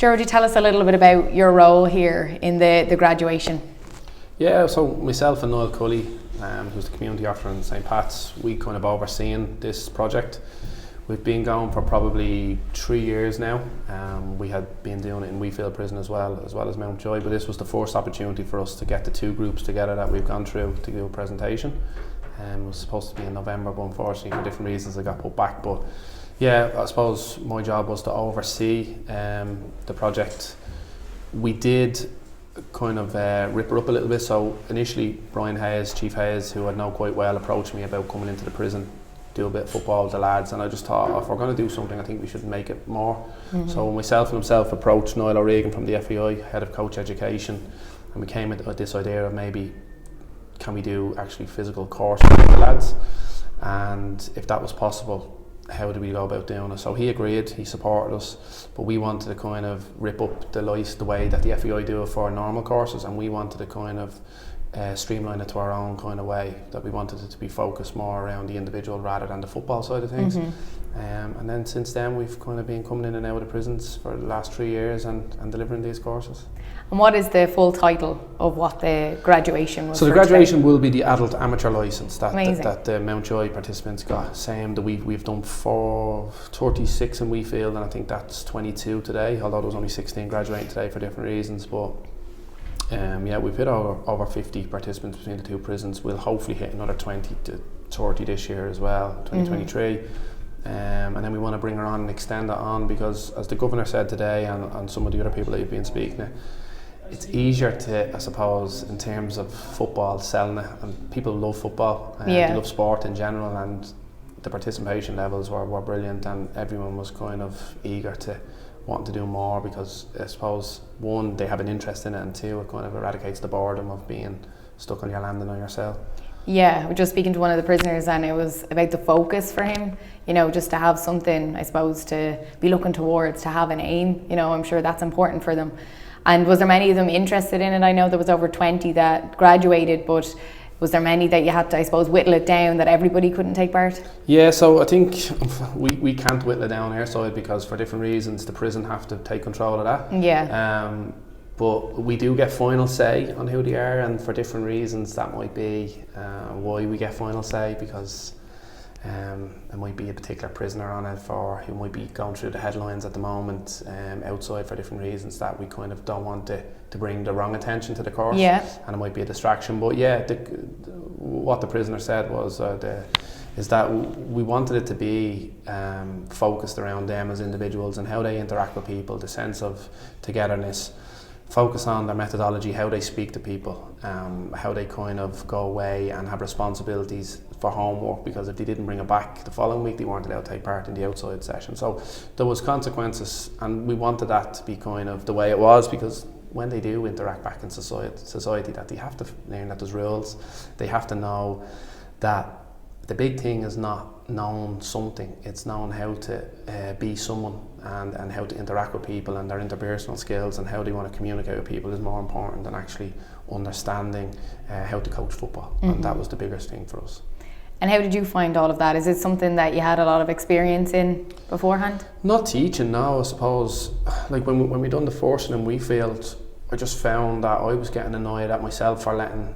Joe, would you tell us a little bit about your role here in the graduation? Yeah, so myself and Noel Cully, who's the community officer in St. Pat's, we kind of overseeing this project. We've been going for probably 3 years now. We had been doing it in Wheatfield Prison as well as Mountjoy, but this was the first opportunity for us to get the two groups together that we've gone through to do a presentation. It was supposed to be in November, but unfortunately for different reasons it got put back. But yeah, I suppose my job was to oversee the project. We did kind of rip her up a little bit. So initially Brian Hayes, Chief Hayes, who I know quite well, approached me about coming into the prison, do a bit of football with the lads, and I just thought, if we're going to do something, I think we should make it more. So myself and himself approached Niall O'Regan from the FAI, Head of Coach Education, and we came with this idea of maybe can we do actually physical courses with the lads, and if that was possible, how do we go about doing it? So he agreed, he supported us, but we wanted to kind of rip up the way that the FAI do it for normal courses, and we wanted to kind of streamline it to our own kind of way, that we wanted it to be focused more around the individual rather than the football side of things. And then since then we've kind of been coming in and out of the prisons for the last 3 years and delivering these courses. And what is the full title of what the graduation was? So the graduation will be the adult amateur licence that the Mountjoy participants got. Same that we've done 36 in Wheatfield, and I think that's 22 today, although there was only 16 graduating today for different reasons. But yeah, we've hit over 50 participants between the two prisons. We'll hopefully hit another 20 to 30 this year as well, 2023. And then we want to bring her on and extend it on, because as the Governor said today, and some of the other people that you've been speaking to, it's easier to, I suppose, in terms of football, selling it, and people love football, they love sport in general, and the participation levels were brilliant, and everyone was kind of eager to wanting to do more, because I suppose, one, they have an interest in it, and two, it kind of eradicates the boredom of being stuck on your land and on your cell. Yeah, we're just speaking to one of the prisoners, and it was about the focus for him, you know, just to have something, I suppose, to be looking towards, to have an aim, you know, I'm sure that's important for them. And was there many of them interested in it? I know there was over 20 that graduated, but was there many that you had to, I suppose, whittle it down that everybody couldn't take part? Yeah, so I think we can't whittle it down our side, because for different reasons the prison have to take control of that. Yeah. But we do get final say on who they are, and for different reasons that might be why we get final say, because there might be a particular prisoner on it who might be going through the headlines at the moment outside for different reasons, that we kind of don't want to bring the wrong attention to the course, and it might be a distraction. But yeah, what the prisoner said was is that we wanted it to be focused around them as individuals and how they interact with people, the sense of togetherness, focus on their methodology, how they speak to people, how they kind of go away and have responsibilities for homework, because if they didn't bring it back the following week, they weren't allowed to take part in the outside session. So there was consequences, and we wanted that to be kind of the way it was, because when they do interact back in society, that they have to learn that there's rules. They have to know that the big thing is not knowing something, it's knowing how to be someone, and how to interact with people, and their interpersonal skills and how they want to communicate with people is more important than actually understanding how to coach football. And that was the biggest thing for us. And how did you find all of that? Is it something that you had a lot of experience in beforehand? Not teaching, no. I suppose, like when we done the first in Wheatfield, I just found that I was getting annoyed at myself for letting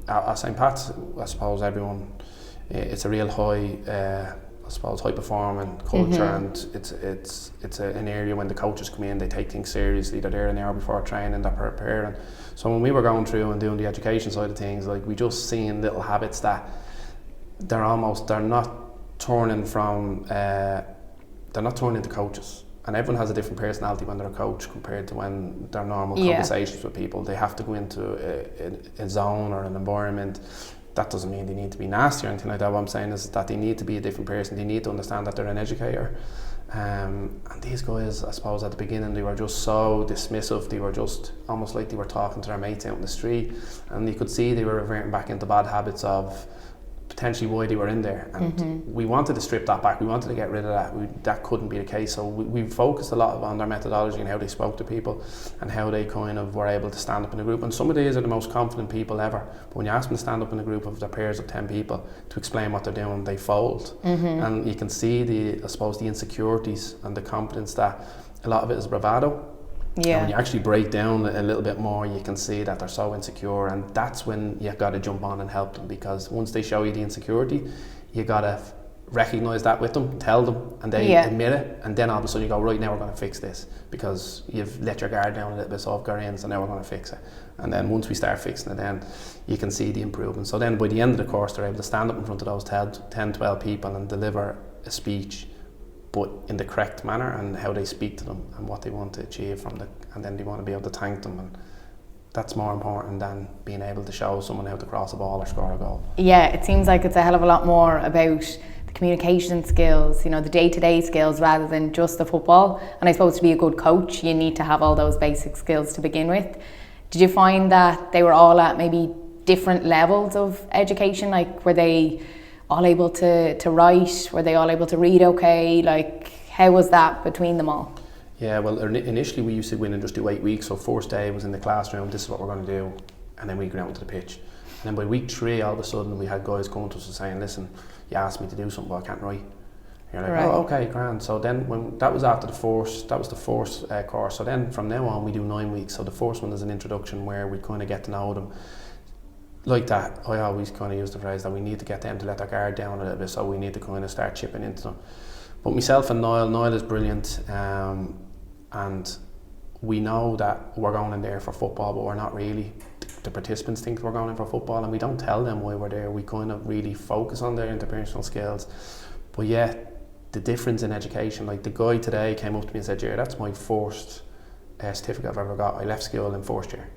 at St. Pat's, I suppose everyone, it's a real high high performing culture, and it's an area when the coaches come in, they take things seriously. They're there an hour before training, they're preparing. So when we were going through and doing the education side of things, like, we just seen little habits that they're not turning into coaches. And everyone has a different personality when they're a coach compared to when they're normal conversations with people. They have to go into a zone or an environment. That doesn't mean they need to be nasty or anything like that. What I'm saying is that they need to be a different person. They need to understand that they're an educator. And these guys, I suppose at the beginning, they were just so dismissive. They were just almost like they were talking to their mates out in the street. And you could see they were reverting back into bad habits of potentially why they were in there, and we wanted to strip that back. We wanted to get rid of that. That couldn't be the case, so we focused a lot on their methodology and how they spoke to people and how they kind of were able to stand up in a group. And some of these are the most confident people ever, but when you ask them to stand up in a group of their peers of 10 people to explain what they're doing, they fold. And you can see the insecurities and the confidence that a lot of it is bravado. And when you actually break down a little bit more, you can see that they're so insecure, and that's when you've got to jump on and help them, because once they show you the insecurity, you got to recognise that with them, tell them, and they admit it, and then all of a sudden you go, right, now we're going to fix this, because you've let your guard down a little bit, so I've got in, so now we're going to fix it. And then once we start fixing it, then you can see the improvement. So then by the end of the course, they're able to stand up in front of those 10, 12 people and deliver a speech, but in the correct manner, and how they speak to them and what they want to achieve from the, and then they want to be able to thank them, and that's more important than being able to show someone how to cross a ball or score a goal. Yeah, it seems like it's a hell of a lot more about the communication skills, you know, the day-to-day skills, rather than just the football. And I suppose to be a good coach, you need to have all those basic skills to begin with. Did you find that they were all at maybe different levels of education? Like, were they all able to write? Were they all able to read okay? Like, how was that between them all? Yeah, well, initially we used to go in and just do 8 weeks. So first day was in the classroom, this is what we're going to do, and then we go out into the pitch. And then by week 3, all of a sudden we had guys coming to us and saying, listen, you asked me to do something, but I can't write. And you're like, right. Oh, okay, grand. So then when that was after the first course. So then from now on we do 9 weeks. So the first one is an introduction where we kind of get to know them. Like that, I always kind of use the phrase that we need to get them to let their guard down a little bit, so we need to kind of start chipping into them. But myself and Niall is brilliant, and we know that we're going in there for football, but we're not really. The participants think we're going in for football, and we don't tell them why we're there. We kind of really focus on their interpersonal skills. But yeah, the difference in education, like the guy today came up to me and said, Jerry, that's my first certificate I've ever got. I left school in first year.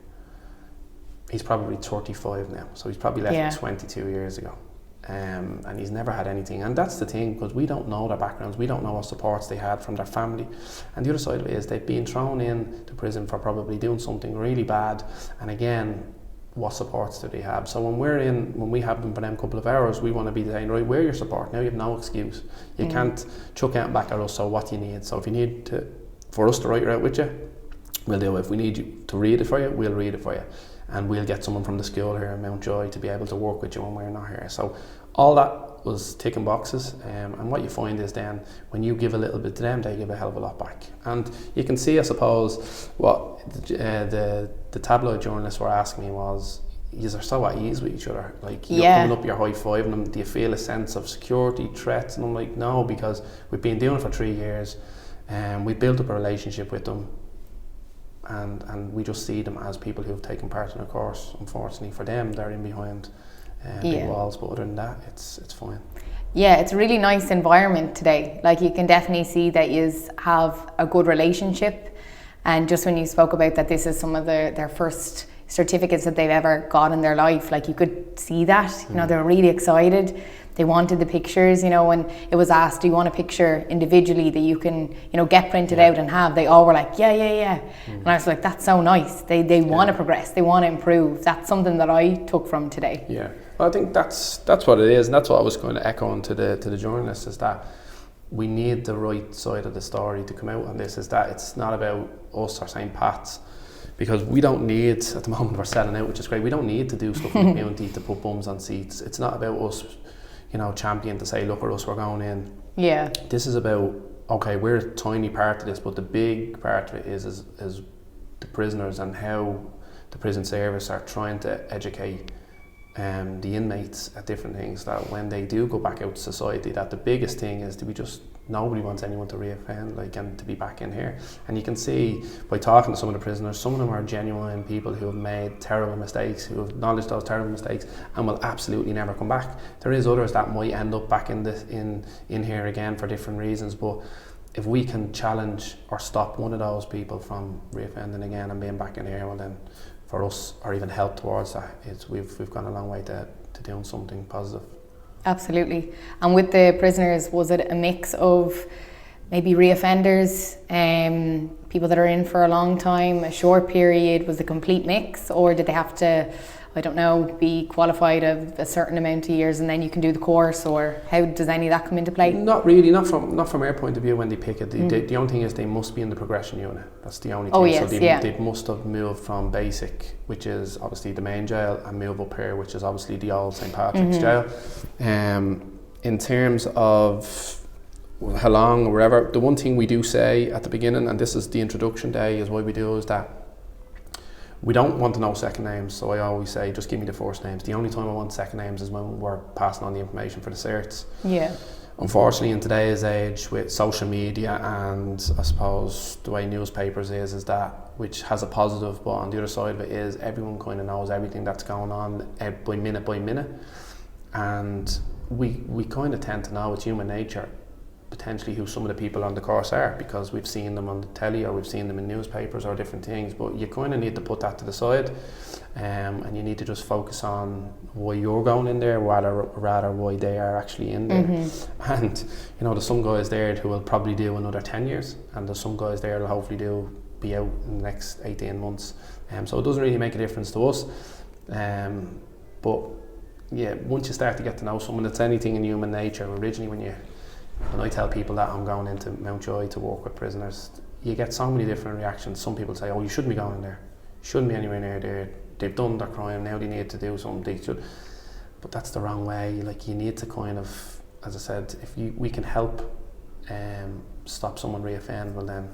He's probably 35 now, so he's probably left 22 years ago, and he's never had anything. And that's the thing, because we don't know their backgrounds, we don't know what supports they had from their family. And the other side of it is they've been thrown into prison for probably doing something really bad, and again, what supports do they have? So when we have them for them couple of hours, we want to be saying, right, we're your support, now you have no excuse. You can't chuck out back at us, so what do you need? So if you need for us to write it out with you, we'll do it. If we need you to read it for you, we'll read it for you. And we'll get someone from the school here in Mountjoy to be able to work with you when we're not here. So all that was ticking boxes, and what you find is then when you give a little bit to them, they give a hell of a lot back. And you can see, I suppose, what the tabloid journalists were asking me was, you are so at ease with each other, like you're coming up, you're high-fiving them, do you feel a sense of security, threats? And I'm like, no, because we've been doing it for 3 years, and we built up a relationship with them. And we just see them as people who have taken part in a course. Unfortunately for them, they're in behind big walls, but other than that, it's fine. Yeah, it's a really nice environment today. Like, you can definitely see that you have a good relationship. And just when you spoke about that this is some of their first certificates that they've ever got in their life, like, you could see that, you know, they were really excited. They wanted the pictures, you know, when it was asked, do you want a picture individually that you can, you know, get printed out and have? They all were like, yeah. And I was like, that's so nice. They want to progress. They want to improve. That's something that I took from today. Yeah, well, I think that's what it is. And that's what I was kind of echoing to the journalists, is that we need the right side of the story to come out on this, is that it's not about us or St. Pat's. Because we don't need, at the moment we're selling out, which is great, we don't need to do stuff in the community to put bums on seats. It's not about us, you know, champion to say, look at us, we're going in. Yeah. This is about, okay, we're a tiny part of this, but the big part of it is the prisoners and how the prison service are trying to educate the inmates at different things, that when they do go back out to society, that the biggest thing is to be just, nobody wants anyone to reoffend, like, and to be back in here. And you can see by talking to some of the prisoners, some of them are genuine people who have made terrible mistakes, who have acknowledged those terrible mistakes and will absolutely never come back. There is others that might end up back in here again for different reasons, but if we can challenge or stop one of those people from reoffending again and being back in here, well then for us, or even help towards that, we've gone a long way to doing something positive. Absolutely. And with the prisoners, was it a mix of maybe reoffenders, people that are in for a long time, a short period? Was it a complete mix, or did they have to, I don't know, be qualified of a certain amount of years and then you can do the course, or how does any of that come into play? Not really, not from our point of view when they pick it. The only thing is they must be in the progression unit. That's the only thing. Oh, yes, so they must have moved from basic, which is obviously the main jail, and move up here, which is obviously the old St. Patrick's jail. In terms of how long or wherever. The one thing we do say at the beginning, and this is the introduction day, is what we do is that we don't want to know second names. So I always say, just give me the first names. The only time I want second names is when we're passing on the information for the certs. Yeah. Unfortunately, in today's age with social media and I suppose the way newspapers is that, which has a positive, but on the other side of it is everyone kind of knows everything that's going on by minute, and we kind of tend to know, it's human nature, potentially who some of the people on the course are, because we've seen them on the telly or we've seen them in newspapers or different things. But you kind of need to put that to the side, and you need to just focus on why you're going in there rather why they are actually in there. And you know, there's some guys there who will probably do another 10 years, and there's some guys there that hopefully be out in the next 18 months. So it doesn't really make a difference to us. But yeah, once you start to get to know someone, it's anything in human nature. Originally, when I tell people that I'm going into Mountjoy to work with prisoners, you get so many different reactions. Some people say, oh, you shouldn't be going there. You shouldn't be anywhere near there. They've done their crime, now they need to do something. They should. But that's the wrong way. Like, you need to kind of, as I said, if we can help stop someone reoffend, well then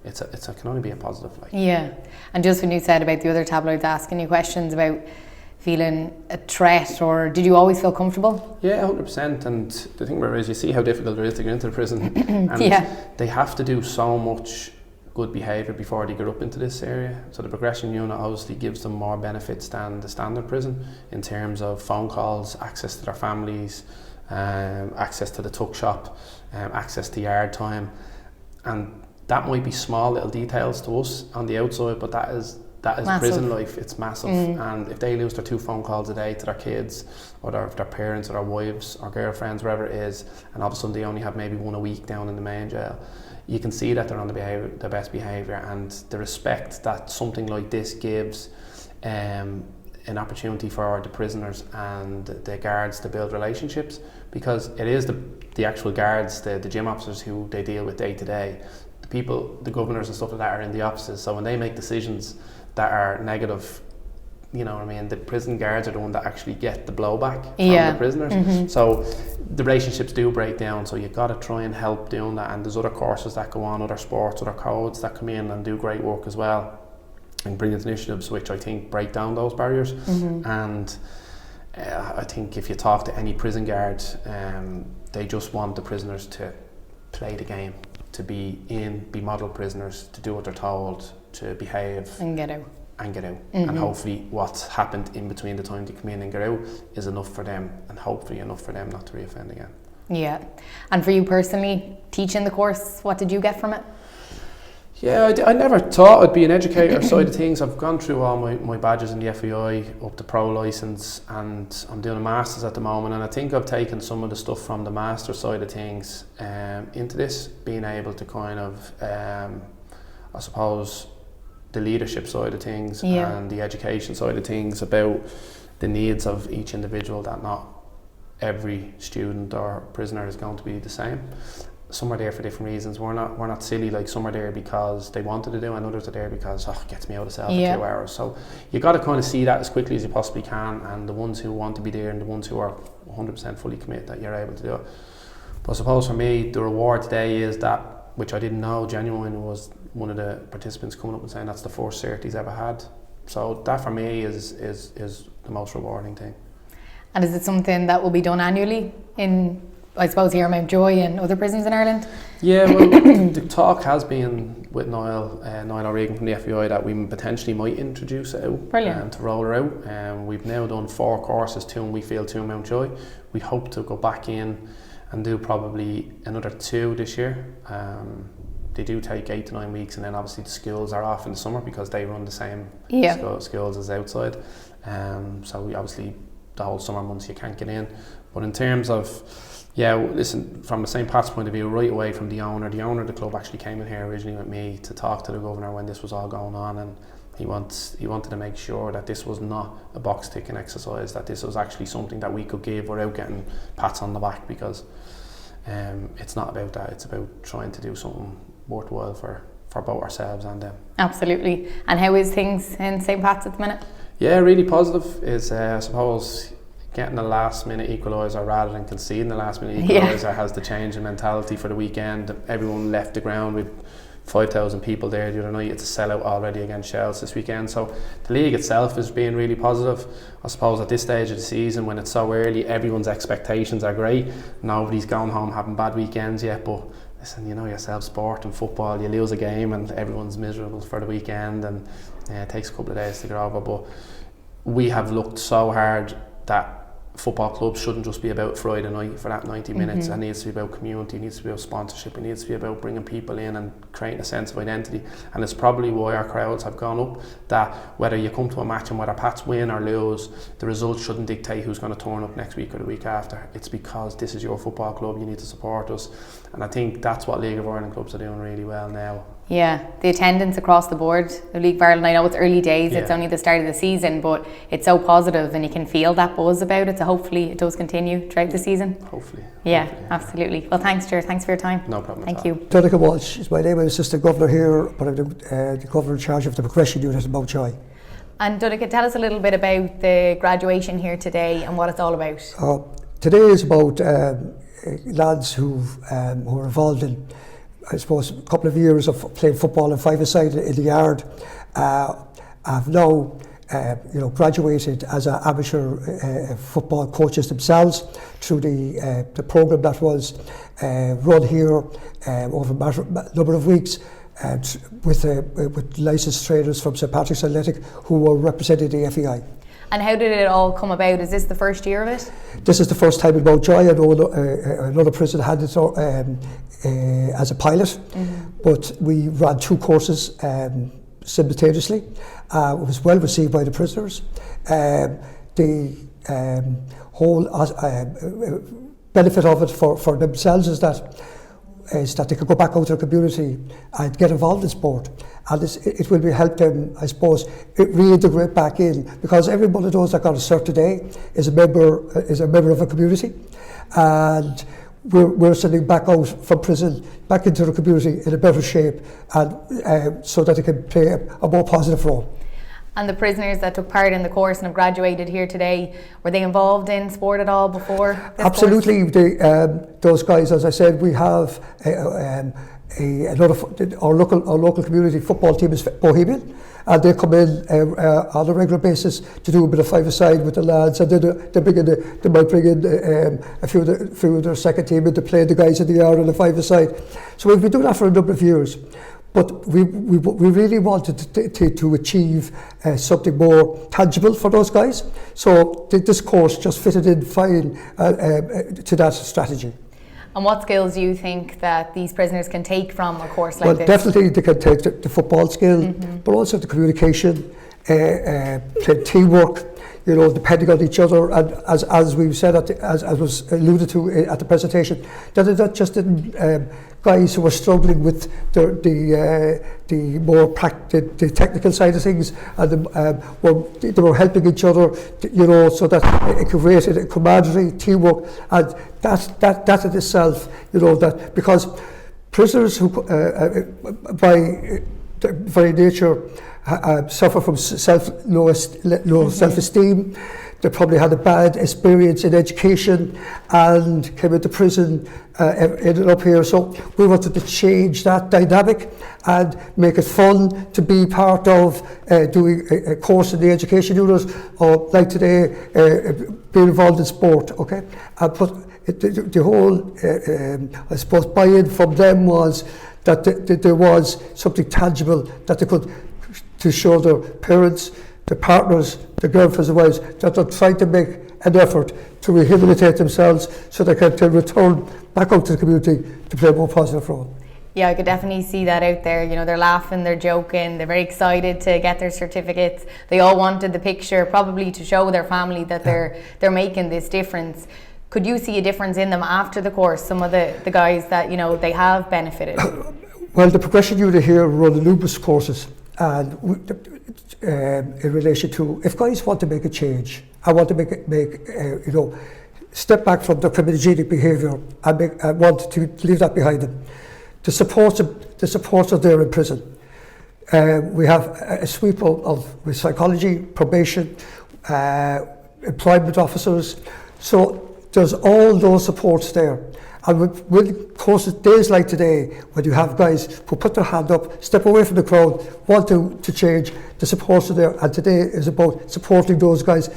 it can only be a positive. Like. Yeah. And just when you said about the other tabloids asking you questions about feeling a threat, or did you always feel comfortable? Yeah, 100%. And the thing about it is, you see how difficult it is to get into the prison, and they have to do so much good behaviour before they get up into this area. So the progression unit obviously gives them more benefits than the standard prison in terms of phone calls, access to their families, access to the tuck shop, access to yard time, and that might be small little details to us on the outside, but that is massive. Prison life. It's massive. And if they lose their 2 phone calls a day to their kids or their parents or their wives or girlfriends, wherever it is, and all of a sudden they only have maybe 1 a week down in the main jail, you can see that they're on their best behaviour, and the respect that something like this gives an opportunity for the prisoners and the guards to build relationships, because it is the actual guards, the gym officers who they deal with day to day. The people, the governors and stuff like that are in the offices, so when they make decisions that are negative, you know what I mean, the prison guards are the one that actually get the blowback from the prisoners. So the relationships do break down, so you've got to try and help doing that. And there's other courses that go on, other sports, other codes that come in and do great work as well, and brilliant initiatives which I think break down those barriers. And I think if you talk to any prison guard, they just want the prisoners to play the game, to be model prisoners, to do what they're told, to behave and get out. And hopefully what's happened in between the time they come in and get out is enough for them, and hopefully enough for them not to reoffend again. Yeah. And for you personally, teaching the course, what did you get from it? Yeah, I never thought I'd be an educator side of things. I've gone through all my badges in the FAI up to pro licence, and I'm doing a master's at the moment, and I think I've taken some of the stuff from the master side of things into this, being able to kind of I suppose the leadership side of things and the education side of things, about the needs of each individual, that not every student or prisoner is going to be the same. Some are there for different reasons. We're not silly. Like, some are there because they wanted to do, and others are there because it gets me out of cell for 2 hours. So you got to kind of see that as quickly as you possibly can, and the ones who want to be there and the ones who are 100% fully committed, that you're able to do it. But I suppose for me, the reward today is that, which I didn't know genuinely, was one of the participants coming up and saying that's the first cert he's ever had. So that for me is the most rewarding thing. And is it something that will be done annually in, I suppose, here in Mountjoy and other prisons in Ireland? Yeah, well, the talk has been with Niall O'Regan from the FAI that we potentially might introduce it out to roll her out. We've now done 4 courses, 2 in Wheatfield, 2 in Mountjoy. We hope to go back in and do probably another 2 this year. They do take 8 to 9 weeks, and then obviously the schools are off in the summer because they run the same schools as outside. So we obviously, the whole summer months you can't get in. But in terms of, listen, from the St. Pat's point of view, right away from the owner of the club actually came in here originally with me to talk to the governor when this was all going on, and he wanted to make sure that this was not a box ticking exercise, that this was actually something that we could give without getting pats on the back, because it's not about that. It's about trying to do something worthwhile for both ourselves and them. Absolutely. And how is things in St. Pat's at the minute? Yeah, really positive. Is I suppose getting the last minute equaliser rather than conceding the last minute equaliser has the change in mentality for the weekend. Everyone left the ground with 5,000 people there the other night. It's a sellout already against Shells this weekend. So the league itself is being really positive. I suppose at this stage of the season, when it's so early, everyone's expectations are great. Nobody's going home having bad weekends yet, but listen, you know yourself, sport and football, you lose a game and everyone's miserable for the weekend, and it takes a couple of days to get over. But we have looked so hard that football clubs shouldn't just be about Friday night for that 90 minutes. It needs to be about community, it needs to be about sponsorship, it needs to be about bringing people in and creating a sense of identity. And it's probably why our crowds have gone up, that whether you come to a match and whether Pats win or lose, the results shouldn't dictate who's going to turn up next week or the week after. It's because this is your football club, you need to support us. And I think that's what League of Ireland clubs are doing really well now. Yeah, the attendance across the board, the League of Ireland, I know it's early days, it's only the start of the season, but it's so positive and you can feel that buzz about it, so hopefully it does continue throughout the season. Hopefully. Yeah, absolutely. Well, thanks, Ger, thanks for your time. No problem. Thank you. Donnacha Walsh is my name. I'm Assistant Governor here, but I'm the Governor in charge of the progression unit in Mountjoy. And Donnacha, tell us a little bit about the graduation here today and what it's all about. Today is about lads who are involved in, I suppose, a couple of years of playing football and five-a-side in the yard, have now graduated as amateur football coaches themselves through the programme that was run here over a number of weeks with licensed trainers from St Patrick's Athletic who were representing the FAI. And how did it all come about? Is this the first year of it? This is the first time in Mountjoy. I know another prison had it as a pilot, but we ran two courses simultaneously. It was well received by the prisoners. The whole benefit of it for themselves is that they could go back out to the community and get involved in sport. And it will help them, I suppose, reintegrate back in, because every one of those that got a cert today is a member of a community, and we're sending back out from prison back into the community in a better shape, and so that they can play a more positive role. And the prisoners that took part in the course and have graduated here today, were they involved in sport at all before this Absolutely. Those guys, as I said, we have our local community football team is Bohemian, and they come in on a regular basis to do a bit of five-a-side with the lads, and they might bring in a few of their second team in to play the guys in the yard on the five-a-side. So we've been doing that for a number of years. But we really wanted to achieve something more tangible for those guys. So this course just fitted in fine to that strategy. And what skills do you think that these prisoners can take from a course like this? Well, definitely they can take the football skill, but also the communication, teamwork, depending on each other, and as we've said, as was alluded to at the presentation, that it's not just guys who are struggling with the more the technical side of things, and they were helping each other, so that it created a camaraderie, teamwork, and that in itself, that because prisoners who by very nature suffer from low self-esteem. They probably had a bad experience in education and came into prison, ended up here. So we wanted to change that dynamic and make it fun to be part of doing a course in the education unit, or like today, being involved in sport. Okay, but the whole, I suppose, buy-in from them was that there was something tangible that they could to show their parents, their partners, their girlfriends and wives, that they're trying to make an effort to rehabilitate themselves so they can return back out to the community to play a more positive role. Yeah, I could definitely see that out there. They're laughing, they're joking, they're very excited to get their certificates. They all wanted the picture, probably to show their family that they're making this difference. Could you see a difference in them after the course, some of the guys that, they have benefited? Well, the progression unit here run numerous courses, and in relation to, if guys want to make a change, I want to make step back from their criminogenic behaviour and want to leave that behind them. The supports are there in prison. We have a sweep with psychology, probation, employment officers. So there's all those supports there. And with courses, days like today, when you have guys who put their hand up, step away from the crowd, want to change, the supports are there. And today is about supporting those guys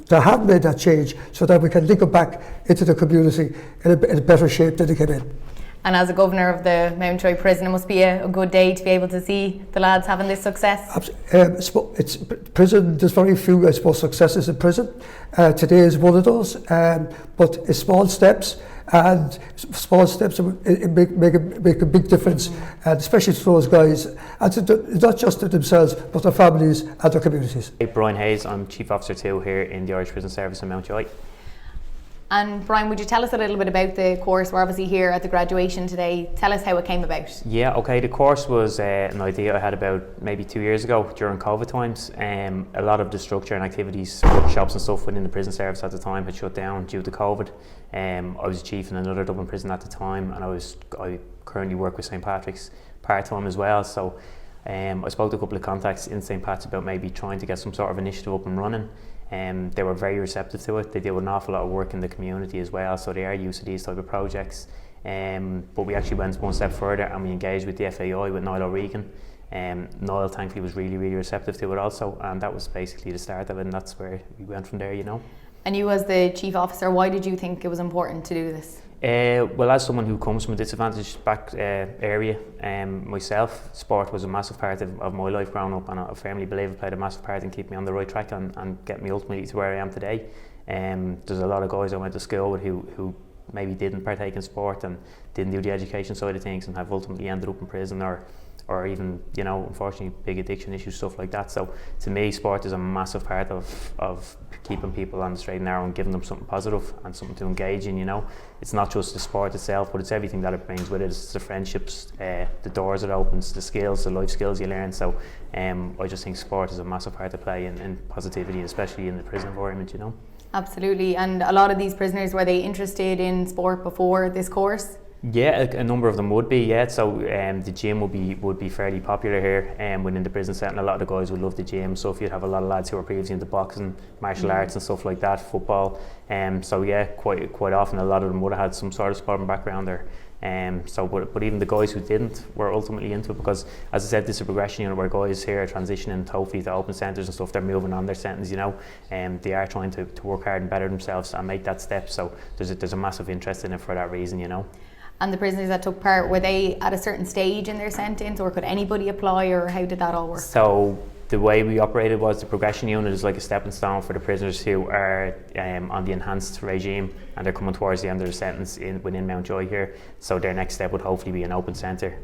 that have made that change so that we can link them back into the community in a better shape than they came in. And as a governor of the Mountjoy Prison, it must be a good day to be able to see the lads having this success. It's prison. There's very few, I suppose, successes in prison. Today is one of those, but it's small steps, and small steps make a big difference, and especially to those guys, and not just to themselves, but their families and their communities. Hey, Brian Hayes, I'm Chief Officer 2 here in the Irish Prison Service in Mountjoy. And Brian, would you tell us a little bit about the course? We're obviously here at the graduation today. Tell us how it came about. Yeah, okay, the course was an idea I had about maybe 2 years ago during COVID times. A lot of the structure and activities, workshops and stuff within the prison service at the time had shut down due to COVID. I was chief in another Dublin prison at the time, and I currently work with St Patrick's part-time as well. So I spoke to a couple of contacts in St Pat's about maybe trying to get some sort of initiative up and running. They were very receptive to it. They do an awful lot of work in the community as well, so they are used to these type of projects. But we actually went one step further and we engaged with the FAI, with Niall O'Regan. Niall thankfully was really, really receptive to it also, and that was basically the start of it, and that's where we went from there, you know. And you as the chief officer, why did you think it was important to do this? Well, as someone who comes from a disadvantaged back area, myself, sport was a massive part of my life growing up, and I firmly believe it played a massive part in keeping me on the right track and get me ultimately to where I am today. There's a lot of guys I went to school with who maybe didn't partake in sport and didn't do the education side of things and have ultimately ended up in prison or even, you know, unfortunately big addiction issues, stuff like that. So to me, sport is a massive part of keeping people on the straight and narrow and giving them something positive and something to engage in, you know. It's not just the sport itself, but it's everything that it brings with it. It's the friendships, the doors it opens, the skills, the life skills you learn. So I just think sport is a massive part to play in positivity, especially in the prison environment, you know. Absolutely. And a lot of these prisoners, were they interested in sport before this course? Yeah, a number of them would be, yeah. So the gym would be fairly popular here within the prison setting. A lot of the guys would love the gym. So if you'd have a lot of lads who were previously into boxing, martial arts and stuff like that, football. So yeah, quite often a lot of them would have had some sort of sporting background there. But even the guys who didn't were ultimately into it, because as I said, this is a progression unit where guys here are transitioning hopefully to open centres and stuff. They're moving on their sentence, you know, they are trying to work hard and better themselves and make that step. So there's a massive interest in it for that reason, you know. And the prisoners that took part, were they at a certain stage in their sentence, or could anybody apply, or how did that all work? So the way we operated was the progression unit is like a stepping stone for the prisoners who are on the enhanced regime and they're coming towards the end of their sentence within Mountjoy here. So their next step would hopefully be an open centre.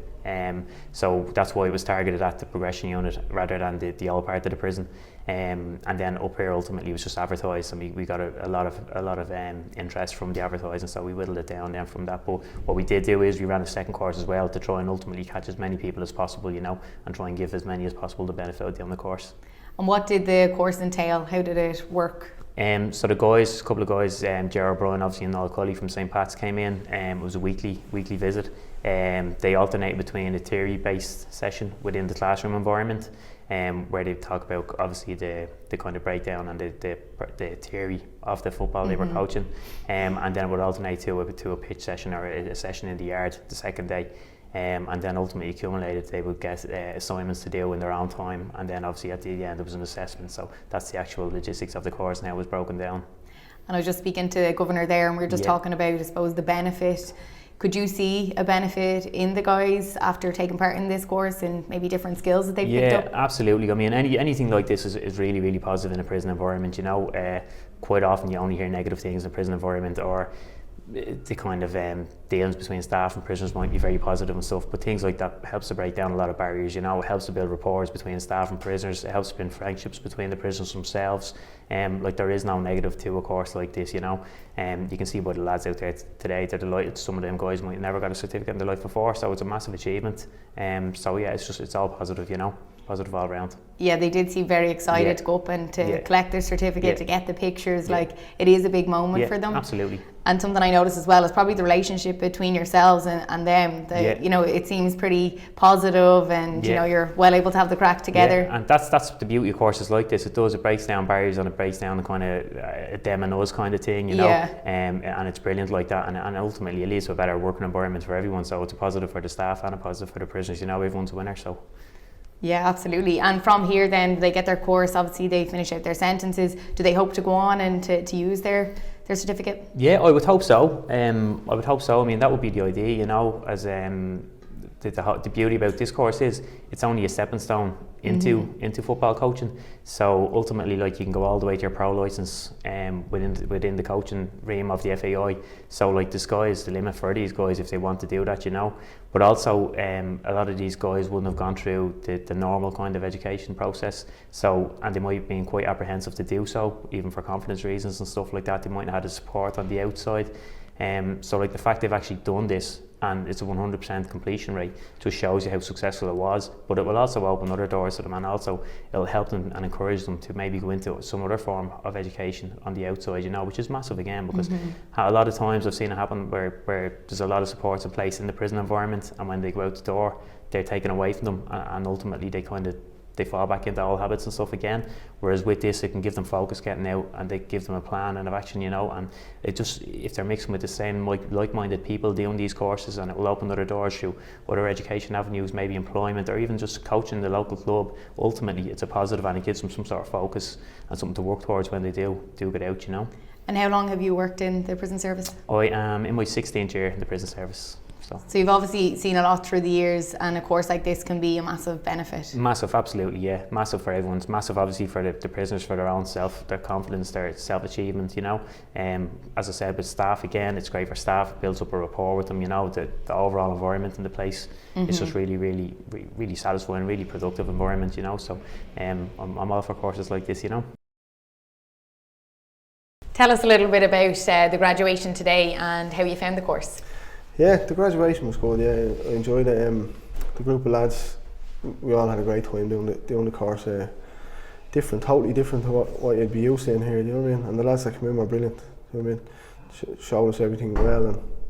So that's why it was targeted at the progression unit rather than the old part of the prison. And then up here ultimately it was just advertised, and we got a lot of interest from the advertising, so we whittled it down then from that. But what we did do is we ran a second course as well to try and ultimately catch as many people as possible, you know, and try and give as many as possible the benefit of the course. And what did the course entail? How did it work? So the guys, a couple of guys, Gerard O'Brien obviously and Noel Cully from St Pat's came in. It was a weekly visit. They alternated between a theory-based session within the classroom environment, where they talk about obviously the kind of breakdown and the theory of the football they were coaching, and then it would alternate to a pitch session or a session in the yard the second day. And then ultimately accumulated, they would get assignments to do in their own time, and then obviously at the end there was an assessment. So that's the actual logistics of the course now was broken down. And I was just speaking to the governor there, and we were just talking about, I suppose, the benefit. Could you see a benefit in the guys after taking part in this course and maybe different skills that they've picked up? Yeah, absolutely. I mean, anything like this is really, really positive in a prison environment, you know. Quite often you only hear negative things in a prison environment, or the kind of dealings between staff and prisoners might be very positive and stuff, but things like that helps to break down a lot of barriers, you know. It helps to build rapport between staff and prisoners. It helps to build friendships between the prisoners themselves. Like there is no negative to a course like this, you know. You can see by the lads out there today, they're delighted. Some of them guys might have never got a certificate in their life before, so it's a massive achievement. So yeah, it's all positive, you know. Positive all around. Yeah, they did seem very excited to go up and to collect their certificate, to get the pictures. Like, it is a big moment for them. Absolutely. And something I noticed as well is probably the relationship between yourselves and them, that, you know, it seems pretty positive, and you know, you're well able to have the crack together. Yeah, and that's the beauty of courses like this. It breaks down barriers, and it breaks down the kind of a them and us kind of thing, you know. And it's brilliant like that, and ultimately it leads to a better working environment for everyone. So it's a positive for the staff and a positive for the prisoners. You know, everyone's a winner. So. Yeah, absolutely. And from here then they get their course, obviously they finish out their sentences. Do they hope to go on and to use their certificate? Yeah, I would hope so. I mean, that would be the idea, you know, as the beauty about this course is it's only a stepping stone into football coaching. So ultimately, like, you can go all the way to your pro license within the coaching realm of the FAI. So like, the sky is the limit for these guys if they want to do that, you know. But also a lot of these guys wouldn't have gone through the normal kind of education process. So, and they might have been quite apprehensive to do so, even for confidence reasons and stuff like that. They might not have had the support on the outside. So like, the fact they've actually done this, and it's a 100% completion rate, just shows you how successful it was. But it will also open other doors to them, and also it'll help them and encourage them to maybe go into some other form of education on the outside, you know, which is massive again, because a lot of times I've seen it happen where there's a lot of supports in place in the prison environment, and when they go out the door, they're taken away from them, and ultimately they fall back into old habits and stuff again. Whereas with this, it can give them focus getting out, and they give them a plan and of action, you know. And it just, if they're mixing with the same like-minded people doing these courses, and it will open other doors through other education avenues, maybe employment, or even just coaching the local club. Ultimately, it's a positive, and it gives them some sort of focus and something to work towards when they do get out, you know. And how long have you worked in the prison service? I am in my 16th year in the prison service. So you've obviously seen a lot through the years, and a course like this can be a massive benefit. Massive, absolutely, yeah. Massive for everyone. It's massive, obviously, for the prisoners, for their own self, their confidence, their self-achievement, you know. As I said, with staff, again, it's great for staff. It builds up a rapport with them, you know. The overall environment in the place is just really satisfying, really productive environment, you know. So I'm all for courses like this, you know. Tell us a little bit about the graduation today and how you found the course. Yeah, the graduation was good. Yeah, I enjoyed it. The group of lads, we all had a great time doing the course. Totally different to what you'd be used to in here. You know what I mean? And the lads that came in were brilliant. You know what I mean? Showed us everything well,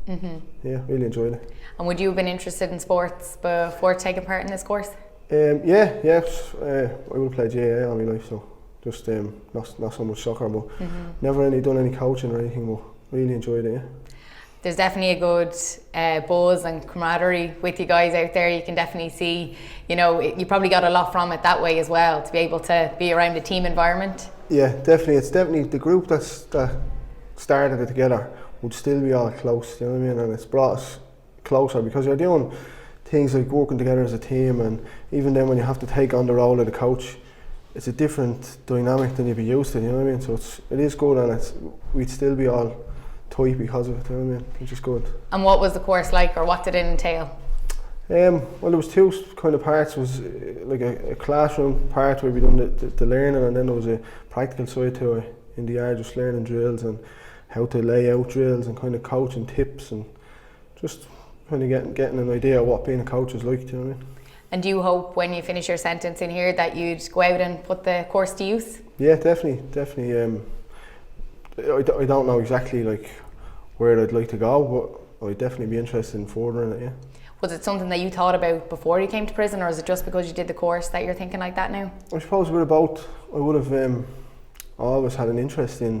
and yeah, really enjoyed it. And would you have been interested in sports before taking part in this course? Yeah. I would have played GAA all my life, so just not so much soccer, but never really done any coaching or anything. But really enjoyed it. Yeah. There's definitely a good buzz and camaraderie with you guys out there. You can definitely see, you know, you probably got a lot from it that way as well, to be able to be around a team environment. Yeah, definitely. It's definitely the group that started it together would still be all close, you know what I mean? And it's brought us closer, because you're doing things like working together as a team, and even then when you have to take on the role of the coach, it's a different dynamic than you'd be used to, you know what I mean? So it is good, and we'd still be all tight because of it, you know what I mean? Which is good. And what was the course like, or what did it entail? Well, there was two kind of parts. It was like a classroom part where we done the learning, and then there was a practical side to it in the yard, just learning drills and how to lay out drills and kind of coaching tips, and just kind of getting an idea of what being a coach is like, you know what I mean? And do you hope when you finish your sentence in here that you'd go out and put the course to use? Yeah, definitely. I don't know exactly like where I'd like to go, but I'd definitely be interested in furthering it, yeah. Was it something that you thought about before you came to prison, or is it just because you did the course that you're thinking like that now? I suppose with both. I would have always had an interest in,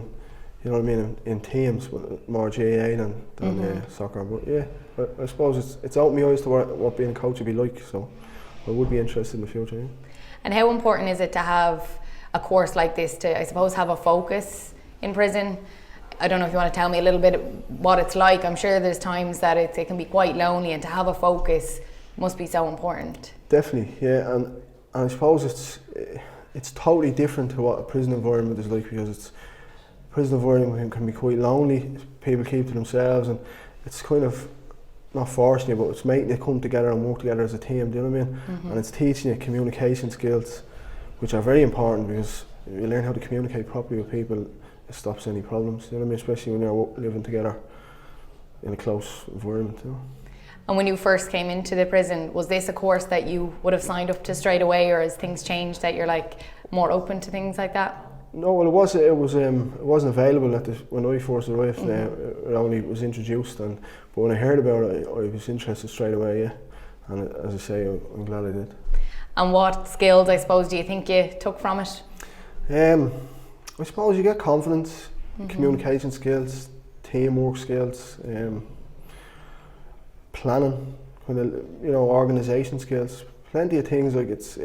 you know what I mean, in teams, more GAA than soccer. But yeah, I suppose it's opened my eyes to what being a coach would be like, so I would be interested in the future. Yeah. And how important is it to have a course like this to, I suppose, have a focus in prison? I don't know if you want to tell me a little bit what it's like. I'm sure there's times that it can be quite lonely, and to have a focus must be so important. Definitely, yeah, and I suppose it's totally different to what a prison environment is like, because prison environment can be quite lonely. People keep to themselves, and it's kind of not forcing you, but it's making you come together and work together as a team. Do you know what I mean? And it's teaching you communication skills, which are very important, because you learn how to communicate properly with people. It stops any problems, you know what I mean? Especially when you're living together in a close environment, you know. And when you first came into the prison, was this a course that you would have signed up to straight away, or has things changed that you're like more open to things like that? No, well, it wasn't available when I first arrived. It only was introduced, but when I heard about it, I was interested straight away. Yeah, and as I say, I'm glad I did. And what skills, I suppose, do you think you took from it? I suppose you get confidence, communication skills, teamwork skills, planning, kind of, organisation skills. Plenty of things. Like it's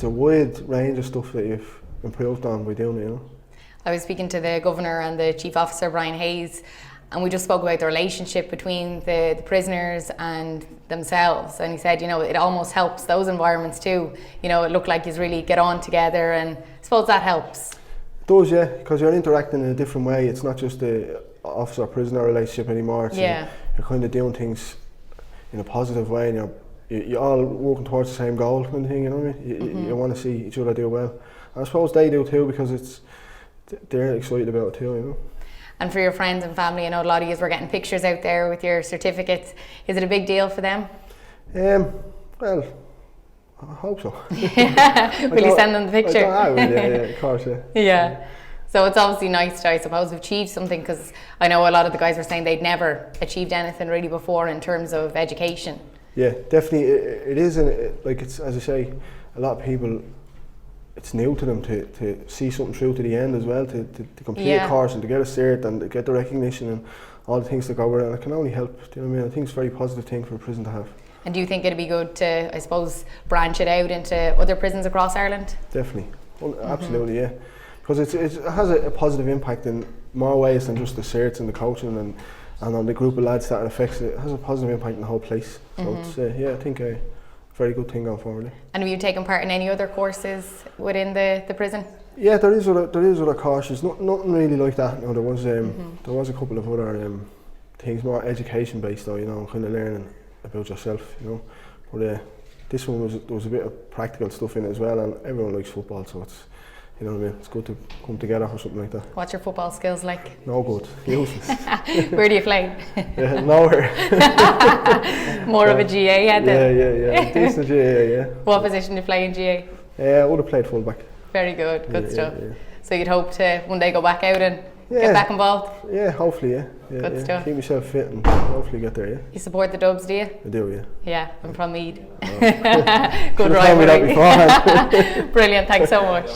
a wide range of stuff that you've improved on by doing it. I was speaking to the Governor and the Chief Officer, Brian Hayes, and we just spoke about the relationship between the prisoners and themselves, and he said, it almost helps those environments too. It looked like you really get on together, and I suppose that helps. It does, yeah, because you're interacting in a different way. It's not just the officer-prisoner relationship anymore. It's you're kind of doing things in a positive way, and you're all working towards the same goal, kind of thing. You know what I mean? You want to see each other do well. And I suppose they do too, because they're excited about it too. And for your friends and family, I know a lot of you were getting pictures out there with your certificates. Is it a big deal for them? Well, I hope so. Will you send them the picture? I will, yeah, of course, yeah. Yeah. So it's obviously nice to, I suppose, achieve something, because I know a lot of the guys were saying they'd never achieved anything really before in terms of education. Yeah, definitely. It is, like, it's, as I say, a lot of people, it's new to them to see something through to the end as well, to complete a course and to get a cert and to get the recognition and all the things that go with it, and it can only help. Do you know what I mean? I think it's a very positive thing for a prison to have. And do you think it'd be good to, I suppose, branch it out into other prisons across Ireland? Definitely. Well, absolutely, yeah. Because it has a positive impact in more ways than just the certs and the coaching and on the group of lads that it affects. It has a positive impact in the whole place. So it's, I think a very good thing going forward. And have you taken part in any other courses within the prison? Yeah, there is other courses. Nothing really like that. There was a couple of other things, more education based though. Kind of learning about yourself. But this one there was a bit of practical stuff in it as well, and everyone likes football, so it's. You know what I mean? It's good to come together for something like that. What's your football skills like? No good. Useless. Where do you play? Nowhere. More of a GA head then? Yeah. Decent GA, yeah. What position do you play in GA? I would have played fullback. Very good. Good stuff. Yeah. So you'd hope to one day go back out and get back involved? Yeah, hopefully, yeah. Good stuff. Keep myself fit and hopefully get there, yeah. You support the Dubs, do you? I do, yeah. Yeah, I'm from Meath. Oh. Good rivalry. Brilliant, Thanks so much.